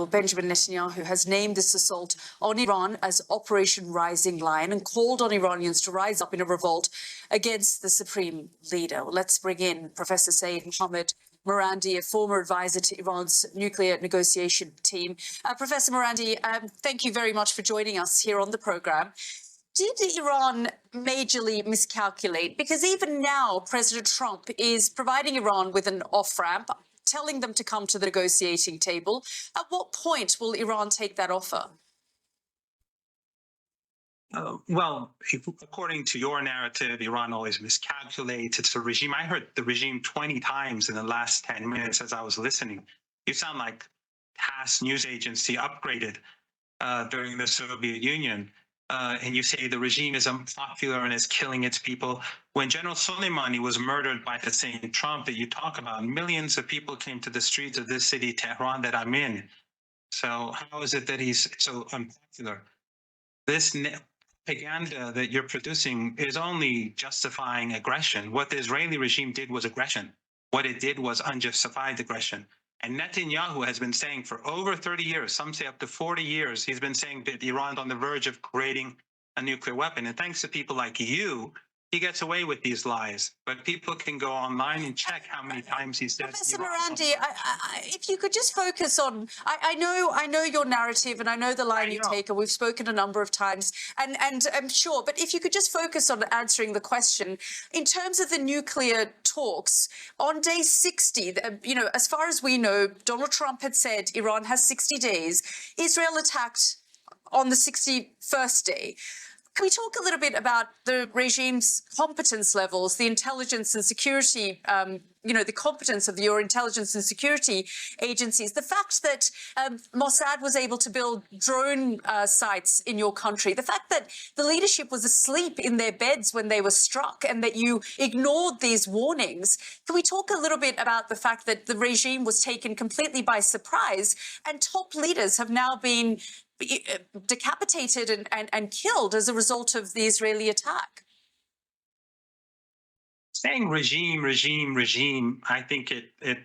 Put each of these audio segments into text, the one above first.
Benjamin Netanyahu has named this assault on Iran as Operation Rising Lion and called on Iranians to rise up in a revolt against the supreme leader. Let's bring in Professor Saeed Mohammed Marandi, a former advisor to Iran's nuclear negotiation team. Professor Marandi, thank you very much for joining us here on the programme. Did Iran majorly miscalculate? Because even now, President Trump is providing Iran with an off-ramp, telling them to come to the negotiating table. At what point will Iran take that offer? According to your narrative, Iran always miscalculates. It's a regime. I heard the regime 20 times in the last 10 minutes as I was listening. You sound like TASS news agency upgraded during the Soviet Union. And you say the regime is unpopular and is killing its people. When General Soleimani was murdered by the same Trump that you talk about, millions of people came to the streets of this city, Tehran, that I'm in. So how is it that he's so unpopular? This propaganda that you're producing is only justifying aggression. What the Israeli regime did was aggression. What it did was unjustified aggression. And Netanyahu has been saying for over 30 years, some say up to 40 years, he's been saying that Iran's on the verge of creating a nuclear weapon. And thanks to people like you, he gets away with these lies. But people can go online and check how many times he said. Professor Marandi, if you could just focus on, I know your narrative and I know the line you take, and we've spoken a number of times, and I'm sure, but if you could just focus on answering the question, in terms of the nuclear talks, on day 60, as far as we know, Donald Trump had said Iran has 60 days. Israel attacked on the 61st day. Can we talk a little bit about the regime's competence levels, the intelligence and security, the competence of your intelligence and security agencies, the fact that Mossad was able to build drone sites in your country, the fact that the leadership was asleep in their beds when they were struck and that you ignored these warnings. Can we talk a little bit about the fact that the regime was taken completely by surprise and top leaders have now been decapitated and killed as a result of the Israeli attack? Saying regime, I think it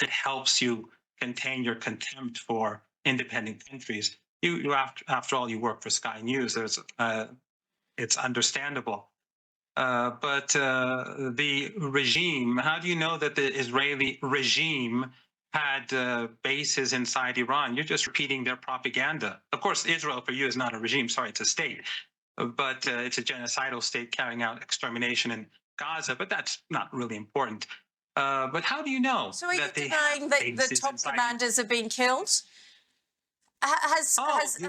helps you contain your contempt for independent countries. You after all, you work for Sky News. It's understandable. But the regime, how do you know that the Israeli regime had bases inside Iran? You're just repeating their propaganda. Of course, Israel for you is not a regime. Sorry, it's a state. But it's a genocidal state carrying out extermination in Gaza. But that's not really important. But how do you know? So are you denying that the top commanders have been killed? Are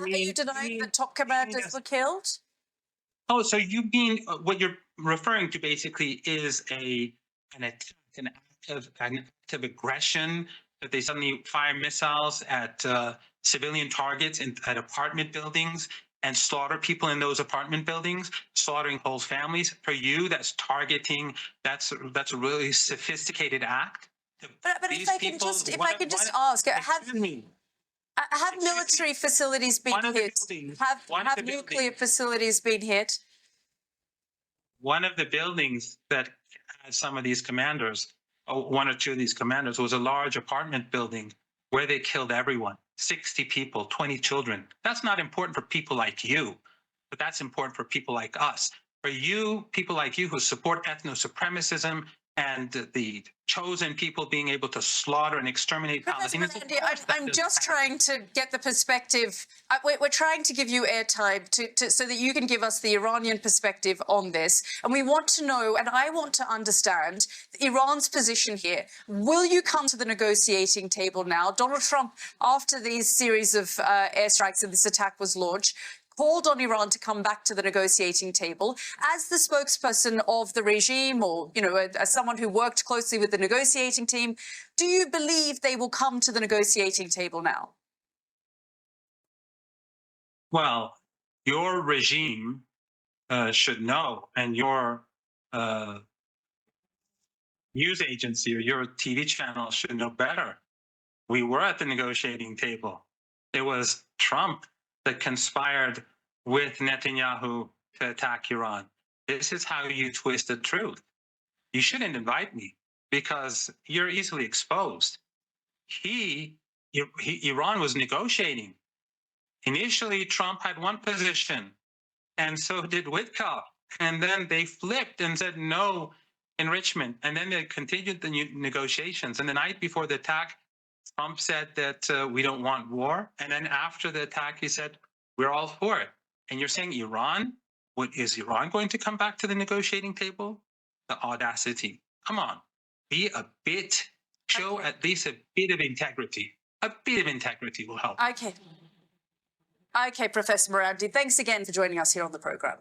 you denying that top commanders were killed? Oh, so you mean what you're referring to basically is an act of aggression, that they suddenly fire missiles at civilian targets at apartment buildings and slaughter people in those apartment buildings, slaughtering whole families. For you, that's targeting. That's a really sophisticated act. But if I can just ask, have military facilities been hit? Have nuclear facilities been hit? One of the buildings that had some of these commanders, one or two of these commanders, was a large apartment building where they killed everyone, 60 people, 20 children. That's not important for people like you, but that's important for people like us. For you, people like you who support ethno-supremacism and the chosen people being able to slaughter and exterminate Palestinians. I'm just trying to get the perspective. We're trying to give you airtime so that you can give us the Iranian perspective on this. And we want to know, and I want to understand, Iran's position here. Will you come to the negotiating table now? Donald Trump, after these series of airstrikes and this attack was launched, called on Iran to come back to the negotiating table. As the spokesperson of the regime, or as someone who worked closely with the negotiating team, do you believe they will come to the negotiating table now? Well, your regime should know, and your news agency or your TV channel should know better. We were at the negotiating table. It was Trump that conspired with Netanyahu to attack Iran. This is how you twist the truth. You shouldn't invite me because you're easily exposed. He Iran was negotiating. Initially, Trump had one position, and so did Witkoff. And then they flipped and said no enrichment. And then they continued the negotiations. And the night before the attack, Trump said that we don't want war. And then after the attack, he said, we're all for it. And you're saying Iran? What, is Iran going to come back to the negotiating table? The audacity. Come on. Be a bit, show Okay. at least a bit of integrity. A bit of integrity will help. Okay. Okay, Professor Marandi, thanks again for joining us here on the program.